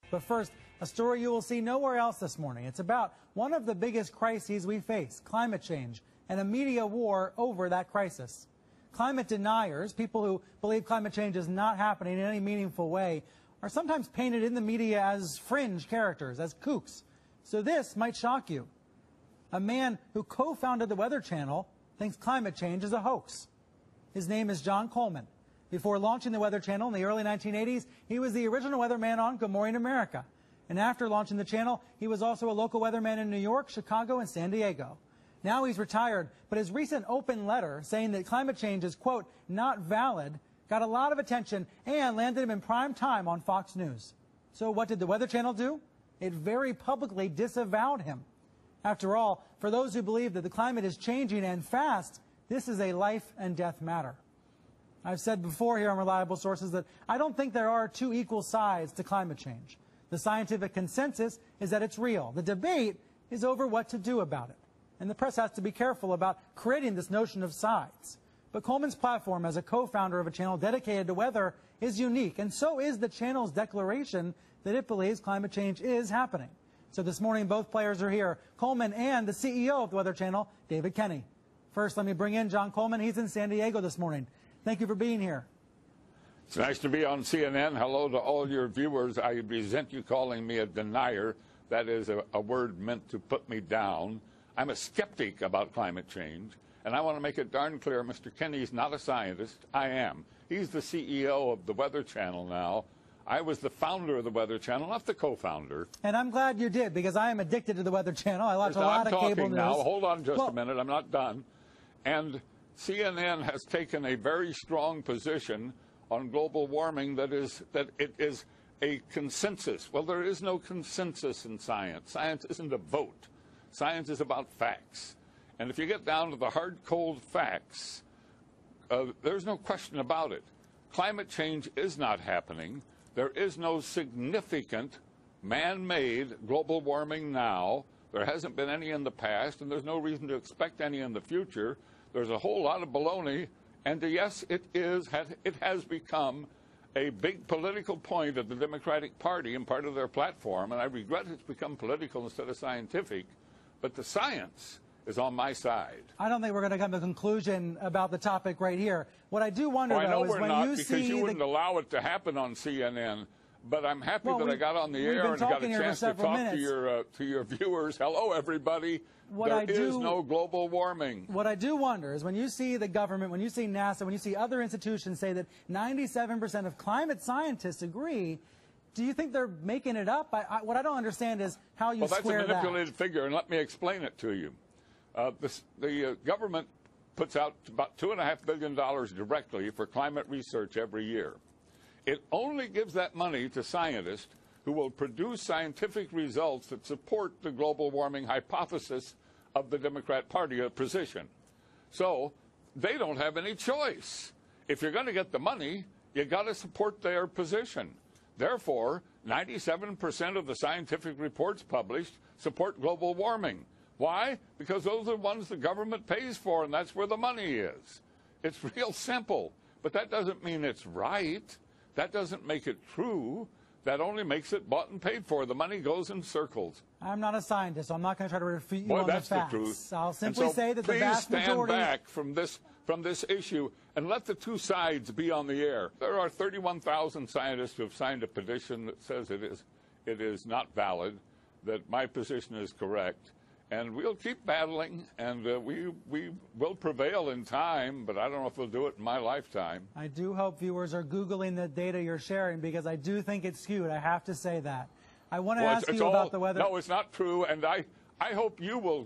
But first, a story you will see nowhere else this morning. It's about one of the biggest crises we face, climate change, and a media war over that crisis. Climate deniers, people who believe climate change is not happening in any meaningful way, are sometimes painted in the media as fringe characters, as kooks. So this might shock you. A man who co-founded the Weather Channel thinks climate change is a hoax. His name is John Coleman. Before launching the Weather Channel in the early 1980s, he was the original weatherman on Good Morning America. And after launching the channel, he was also a local weatherman in New York, Chicago, and San Diego. Now he's retired, but his recent open letter saying that climate change is, quote, not valid, got a lot of attention and landed him in prime time on Fox News. So what did the Weather Channel do? It very publicly disavowed him. After all, for those who believe that the climate is changing and fast, this is a life and death matter. I've said before here on Reliable Sources that I don't think there are two equal sides to climate change. The scientific consensus is that it's real. The debate is over what to do about it. And the press has to be careful about creating this notion of sides. But Coleman's platform as a co-founder of a channel dedicated to weather is unique, and so is the channel's declaration that it believes climate change is happening. So this morning, both players are here, Coleman and the CEO of the Weather Channel, David Kenny. First, let me bring in John Coleman. He's in San Diego this morning. Thank you for being here. It's nice to be on CNN. Hello to all your viewers. I resent you calling me a denier. That is a word meant to put me down. I'm a skeptic about climate change, and I want to make it darn clear, Mr. Kenny's not a scientist. I am. He's the CEO of the Weather Channel now. I was the founder of the Weather Channel, not the co-founder. And I'm glad you did, because I am addicted to the Weather Channel. I watch a lot of cable news. Now, hold on just a minute. I'm not done. And CNN has taken a very strong position on global warming that it is a consensus. Well, there is no consensus in science. Science isn't a vote. Science is about facts. And if you get down to the hard, cold facts, there's no question about it. Climate change is not happening. There is no significant man-made global warming now. There hasn't been any in the past, and there's no reason to expect any in the future. There's a whole lot of baloney, and yes, it has become a big political point of the Democratic Party and part of their platform, and I regret it's become political instead of scientific, but the science is on my side. I don't think we're going to come to a conclusion about the topic right here. What I do wonder, though, is when you see because you wouldn't allow it to happen on CNN. But I'm happy that I got on the air and got a chance to talk to your viewers. Hello, everybody. There is no global warming. What I do wonder is when you see the government, when you see NASA, when you see other institutions say that 97% of climate scientists agree, do you think they're making it up? What I don't understand is how you square that. That's a manipulated figure, and let me explain it to you. The government puts out about $2.5 billion directly for climate research every year. It only gives that money to scientists who will produce scientific results that support the global warming hypothesis of the Democrat Party position. So they don't have any choice. If you're going to get the money, you got to support their position. Therefore, 97% of the scientific reports published support global warming. Why? Because those are the ones the government pays for, and that's where the money is. It's real simple, but that doesn't mean it's right. That doesn't make it true. That only makes it bought and paid for. The money goes in circles. I'm not a scientist, so I'm not going to try to refute you on the facts. That's the truth. I'll simply say that the vast majority... Please stand back from this issue and let the two sides be on the air. There are 31,000 scientists who have signed a petition that says it is not valid, that my position is correct. And we'll keep battling, and we will prevail in time, but I don't know if we'll do it in my lifetime. I do hope viewers are Googling the data you're sharing, because I do think it's skewed. I have to say that. I want to ask you about the weather. No, it's not true, and I hope you will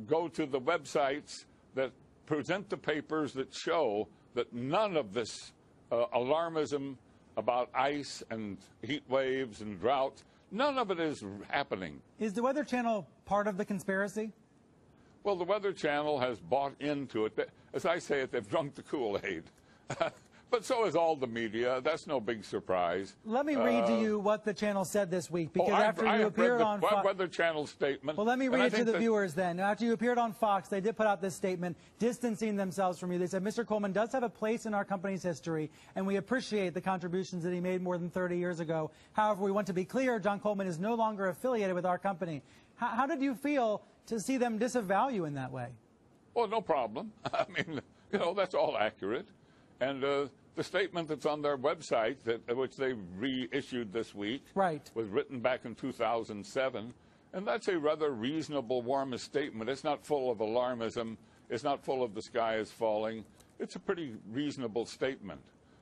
go to the websites that present the papers that show that none of this alarmism about ice and heat waves and droughts, none of it is happening. Is the Weather Channel part of the conspiracy? Well, the Weather Channel has bought into it. As I say it, they've drunk the Kool-Aid. But so is all the media. That's no big surprise. Let me read to you what the channel said this week, because after you appeared on Fox... Weather Channel statement. Well, let me read it to the viewers then. After you appeared on Fox, they did put out this statement distancing themselves from you. They said, Mr. Coleman does have a place in our company's history, and we appreciate the contributions that he made more than 30 years ago. However, we want to be clear, John Coleman is no longer affiliated with our company. How did you feel to see them disavow you in that way? Well, no problem. I mean, you know, that's all accurate. And the statement that's on their website, which they reissued this week, was written back in 2007. And that's a rather reasonable, warmist statement. It's not full of alarmism. It's not full of the sky is falling. It's a pretty reasonable statement.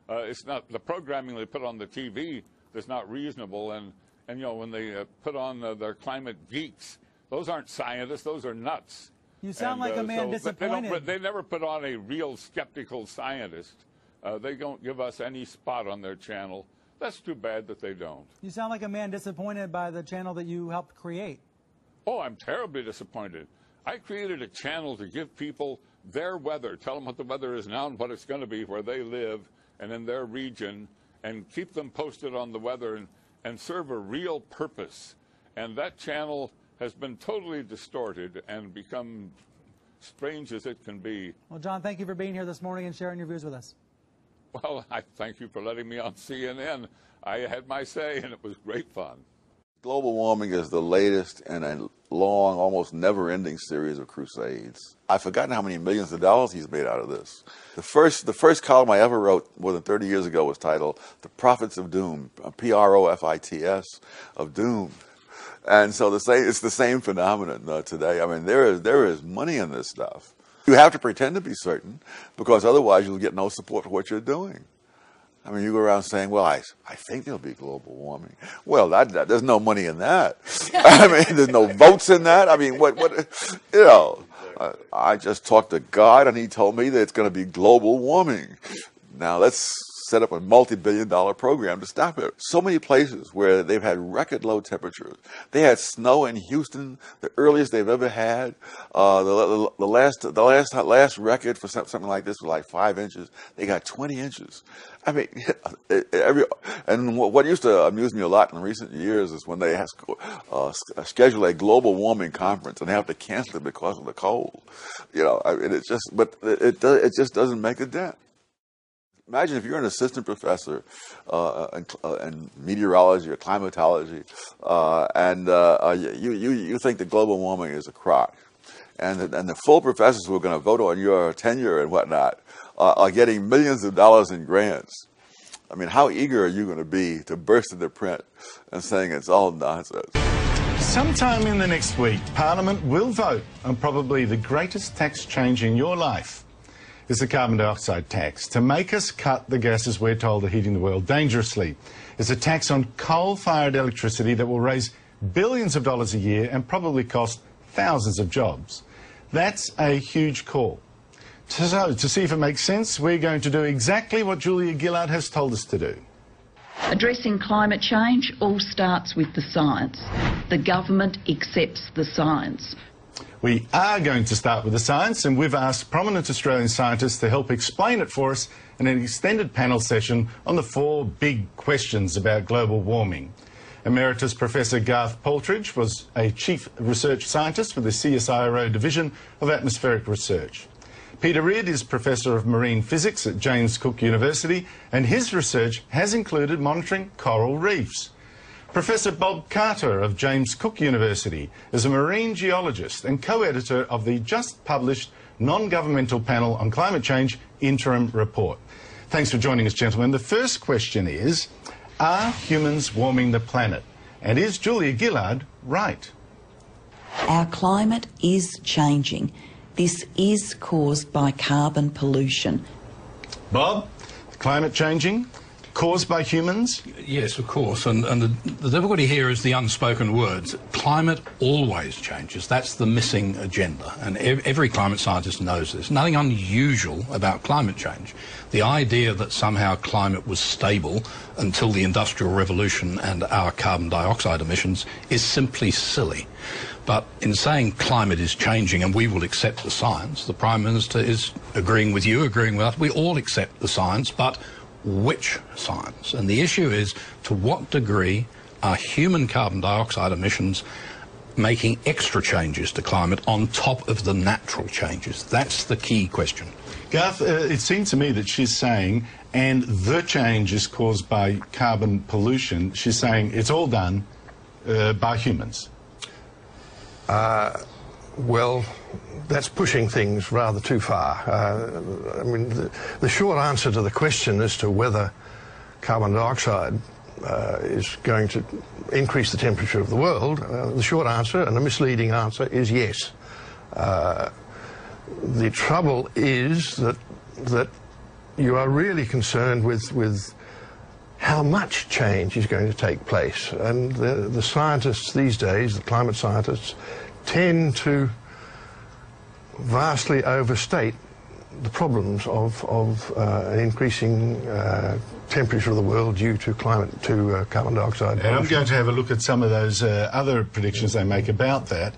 It's not the programming they put on the TV that's not reasonable. And you know, when they put on their climate geeks, those aren't scientists. Those are nuts. You sound like a man disappointed. They never put on a real skeptical scientist. They don't give us any spot on their channel. That's too bad that they don't. You sound like a man disappointed by the channel that you helped create. Oh, I'm terribly disappointed. I created a channel to give people their weather, tell them what the weather is now and what it's going to be where they live and in their region, and keep them posted on the weather and serve a real purpose. And that channel has been totally distorted and become strange as it can be. Well, John, thank you for being here this morning and sharing your views with us. Well, I thank you for letting me on CNN. I had my say, and it was great fun. Global warming is the latest in a long, almost never-ending series of crusades. I've forgotten how many millions of dollars he's made out of this. The first column I ever wrote more than 30 years ago was titled "The Prophets of Doom," P-R-O-F-I-T-S, of doom. And so it's the same phenomenon today. I mean, there is money in this stuff. You have to pretend to be certain, because otherwise you'll get no support for what you're doing. I mean, you go around saying, well, I think there'll be global warming. Well, there's no money in that. I mean, there's no votes in that. I mean, what you know, I just talked to God, and he told me that it's going to be global warming. Now, let's set up a multi-billion-dollar program to stop it. So many places where they've had record low temperatures. They had snow in Houston, the earliest they've ever had. The last record for something like this was like 5 inches. They got 20 inches. I mean, and what used to amuse me a lot in recent years is when they schedule a global warming conference and they have to cancel it because of the cold. You know, I mean, it just doesn't make a dent. Imagine if you're an assistant professor in meteorology or climatology, and you think that global warming is a crock, and the full professors who are going to vote on your tenure and whatnot are getting millions of dollars in grants. I mean, how eager are you going to be to burst into print and saying it's all nonsense? Sometime in the next week, Parliament will vote on probably the greatest tax change in your life. Is the carbon dioxide tax, to make us cut the gases we're told are heating the world dangerously. It's a tax on coal-fired electricity that will raise billions of dollars a year and probably cost thousands of jobs. That's a huge call. So, to see if it makes sense, we're going to do exactly what Julia Gillard has told us to do. Addressing climate change all starts with the science. The government accepts the science. We are going to start with the science, and we've asked prominent Australian scientists to help explain it for us in an extended panel session on the 4 big questions about global warming. Emeritus Professor Garth Paltridge was a chief research scientist for the CSIRO Division of Atmospheric Research. Peter Ridd is Professor of Marine Physics at James Cook University, and his research has included monitoring coral reefs. Professor Bob Carter of James Cook University is a marine geologist and co-editor of the just-published non-governmental panel on climate change interim report. Thanks for joining us, gentlemen. The first question is, are humans warming the planet? And is Julia Gillard right? Our climate is changing. This is caused by carbon pollution. Bob, climate changing? Caused by humans? Yes, of course. And the difficulty here is the unspoken words. Climate always changes. That's the missing agenda. And every climate scientist knows this. Nothing unusual about climate change. The idea that somehow climate was stable until the Industrial Revolution and our carbon dioxide emissions is simply silly. But in saying climate is changing and we will accept the science, the Prime Minister is agreeing with you, agreeing with us. We all accept the science, but which science. And the issue is, to what degree are human carbon dioxide emissions making extra changes to climate on top of the natural changes? That's the key question. Garth, it seems to me that she's saying, and the change is caused by carbon pollution, she's saying it's all done by humans. Well, that's pushing things rather too far. I mean, the short answer to the question as to whether carbon dioxide is going to increase the temperature of the world, the short answer and the misleading answer is yes. The trouble is that you are really concerned with how much change is going to take place. And the scientists these days, the climate scientists, tend to vastly overstate the problems of an increasing temperature of the world due to carbon dioxide. And I'm going to have a look at some of those other predictions they make about that.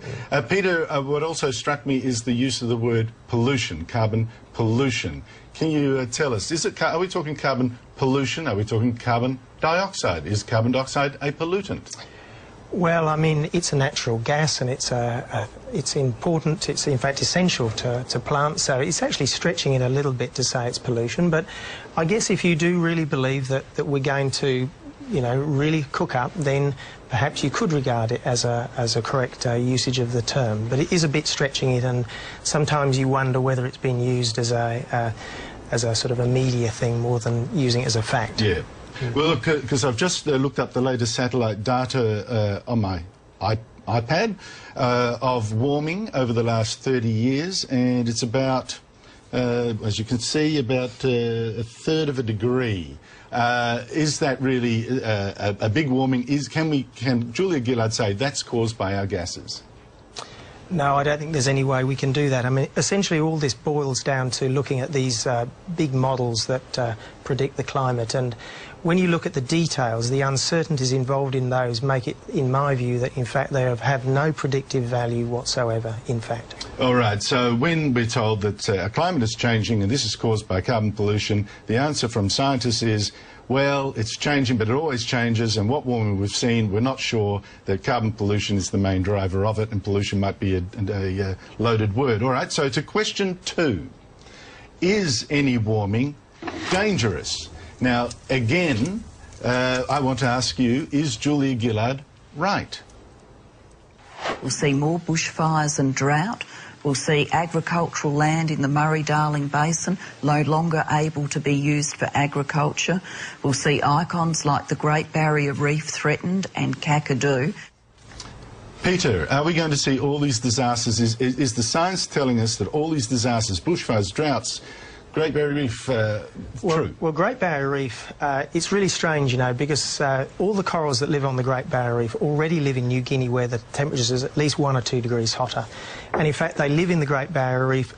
Peter, what also struck me is the use of the word pollution, carbon pollution. Can you tell us, are we talking carbon pollution? Are we talking carbon dioxide? Is carbon dioxide a pollutant? Well, I mean, it's a natural gas, and it's important. It's in fact essential to plants. So it's actually stretching it a little bit to say it's pollution. But I guess if you do really believe that we're going to, you know, really cook up, then perhaps you could regard it as a correct usage of the term. But it is a bit stretching it, and sometimes you wonder whether it's been used as a sort of a media thing more than using it as a fact. Yeah. Well, look, because I've just looked up the latest satellite data on my iPad of warming over the last 30 years, and it's about, as you can see, about a third of a degree. Is that really a big warming? Can Julia Gillard say that's caused by our gases? No, I don't think there's any way we can do that. I mean, essentially all this boils down to looking at these big models that predict the climate, and when you look at the details, the uncertainties involved in those make it, in my view, that in fact they have no predictive value whatsoever, in fact. All right, so when we're told that our climate is changing and this is caused by carbon pollution, the answer from scientists is, well, it's changing, but it always changes, and what warming we've seen, we're not sure that carbon pollution is the main driver of it, and pollution might be a loaded word. All right, so to question 2, is any warming dangerous? Now, again, I want to ask you, is Julia Gillard right? We'll see more bushfires and drought. We'll see agricultural land in the Murray-Darling Basin no longer able to be used for agriculture. We'll see icons like the Great Barrier Reef threatened and Kakadu. Peter, are we going to see all these disasters? Is the science telling us that all these disasters, bushfires, droughts, Great Barrier Reef, true? Well, Great Barrier Reef, it's really strange, you know, because all the corals that live on the Great Barrier Reef already live in New Guinea, where the temperature is at least 1 or 2 degrees hotter. And in fact, they live in the Great Barrier Reef.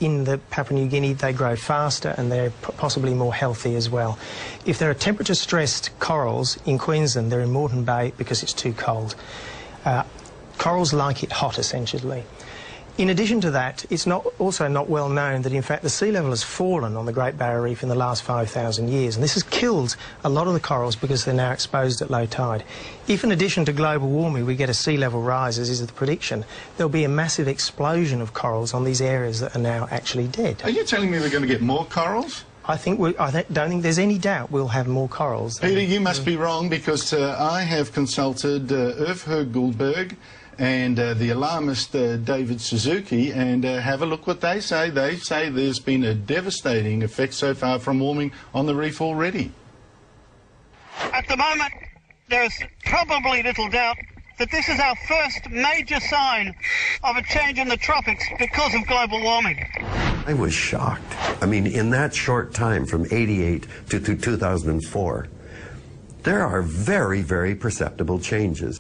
In the Papua New Guinea, they grow faster and they're possibly more healthy as well. If there are temperature-stressed corals in Queensland, they're in Moreton Bay because it's too cold. Corals like it hot, essentially. In addition to that, it's also not well known that in fact the sea level has fallen on the Great Barrier Reef in the last 5,000 years, and this has killed a lot of the corals because they're now exposed at low tide. If in addition to global warming we get a sea level rise, as is the prediction, there'll be a massive explosion of corals on these areas that are now actually dead. Are you telling me we're going to get more corals? I don't think there's any doubt we'll have more corals. Peter, you must be wrong, because I have consulted Ulf Goldberg and the alarmist David Suzuki, and have a look what they say. They say there's been a devastating effect so far from warming on the reef already. At the moment, there's probably little doubt that this is our first major sign of a change in the tropics because of global warming. I was shocked. I mean, in that short time from '88 to 2004, there are very, very perceptible changes.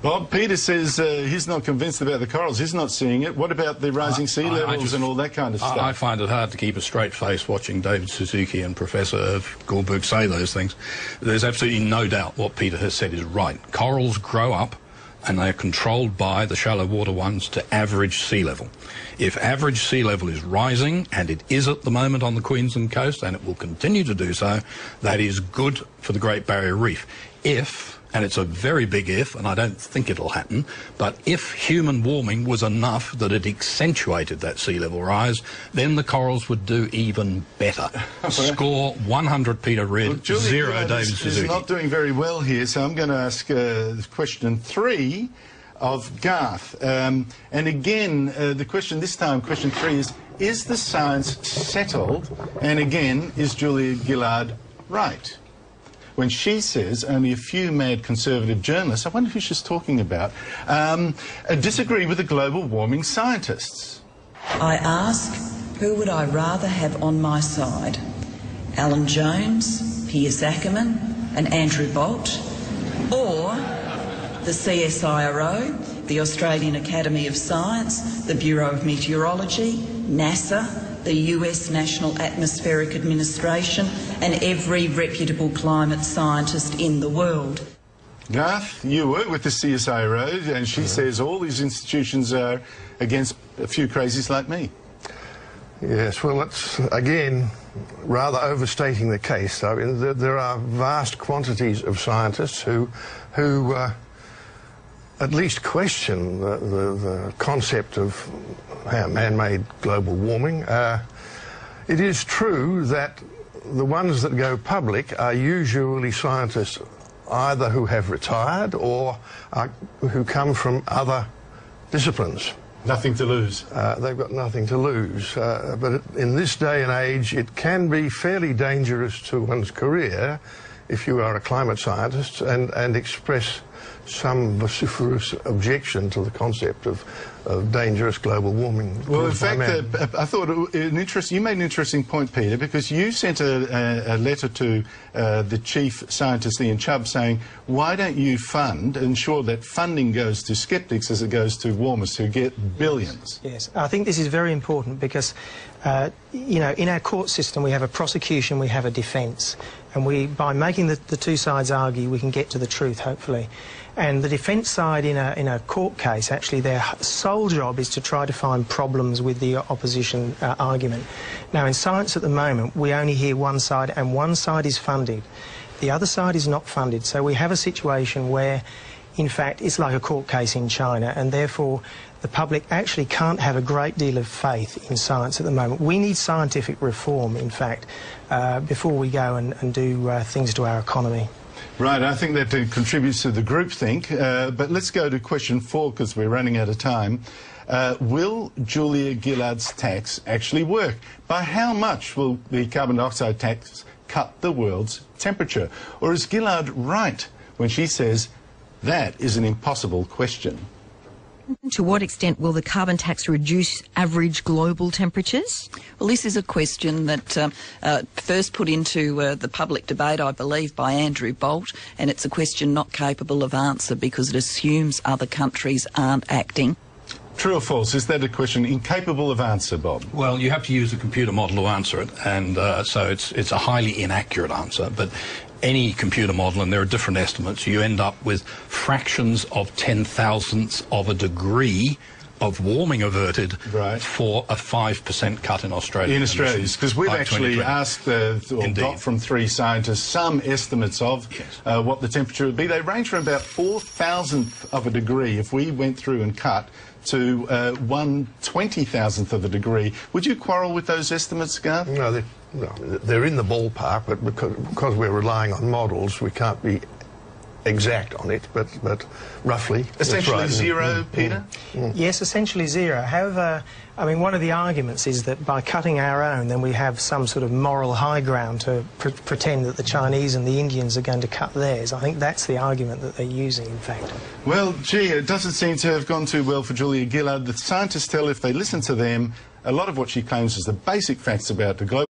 Bob, Peter says he's not convinced about the corals. He's not seeing it. What about the rising sea levels and all that kind of stuff? I find it hard to keep a straight face watching David Suzuki and Professor Goldberg say those things. There's absolutely no doubt what Peter has said is right. Corals grow up. and they are controlled by the shallow water ones to average sea level. If average sea level is rising, and it is at the moment on the Queensland coast, and it will continue to do so, that is good for the Great Barrier Reef. If, and it's a very big if, and I don't think it'll happen, but if human warming was enough that it accentuated that sea level rise, then the corals would do even better. Score 100 Peter Reid, 0 David Suzuki. Is not doing very well here, so I'm going to ask question 3 of Garth. And again, the question this time, question 3 is the science settled? And again, is Julia Gillard right? When she says only a few mad conservative journalists, I wonder who she's talking about, disagree with the global warming scientists. I ask, who would I rather have on my side? Alan Jones, Piers Ackerman and Andrew Bolt, or the CSIRO, the Australian Academy of Science, the Bureau of Meteorology, NASA, the US National Atmospheric Administration and every reputable climate scientist in the world. Garth, you work with the CSIRO, and she says all these institutions are against a few crazies like me. Yes, well, that's, again, rather overstating the case. I mean, there are vast quantities of scientists who at least question the concept of man-made global warming. It is true that the ones that go public are usually scientists either who have retired or who come from other disciplines. Nothing to lose. They've got nothing to lose. But in this day and age, it can be fairly dangerous to one's career if you are a climate scientist and express some vociferous objection to the concept of dangerous global warming. Well, in fact, I thought you made an interesting point, Peter, because you sent a letter to the chief scientist, Ian Chubb, saying, why don't you ensure that funding goes to sceptics as it goes to warmers who get billions? Yes, I think this is very important because, you know, in our court system we have a prosecution, we have a defence, and by making the two sides argue, we can get to the truth, hopefully. And the defence side in a court case, actually, their sole job is to try to find problems with the opposition argument. Now, in science at the moment, we only hear one side, and one side is funded. The other side is not funded. So we have a situation where, in fact, it's like a court case in China, and therefore the public actually can't have a great deal of faith in science at the moment. We need scientific reform, in fact, before we go and do things to our economy. Right, I think that contributes to the groupthink, but let's go to question 4 because we're running out of time. Will Julia Gillard's tax actually work? By how much will the carbon dioxide tax cut the world's temperature? Or is Gillard right when she says that is an impossible question? To what extent will the carbon tax reduce average global temperatures? Well, this is a question that first put into the public debate, I believe, by Andrew Bolt, and it's a question not capable of answer because it assumes other countries aren't acting. True or false? Is that a question incapable of answer, Bob? Well, you have to use a computer model to answer it, and so it's a highly inaccurate answer. But any computer model, and there are different estimates, you end up with fractions of 10,000ths of a degree of warming averted for a 5% cut in Australia. In Australia, because we've actually asked or got from 3 scientists some estimates of what the temperature would be. They range from about 4,000th of a degree if we went through and cut to 1/20,000th of a degree. Would you quarrel with those estimates, Garth? No, they're in the ballpark, but because we're relying on models, we can't be exact on it, but roughly. Essentially zero, Peter? Yes, essentially zero. However, I mean, one of the arguments is that by cutting our own, then we have some sort of moral high ground to pretend that the Chinese and the Indians are going to cut theirs. I think that's the argument that they're using, in fact. Well, gee, it doesn't seem to have gone too well for Julia Gillard. The scientists tell if they listen to them, a lot of what she claims is the basic facts about the global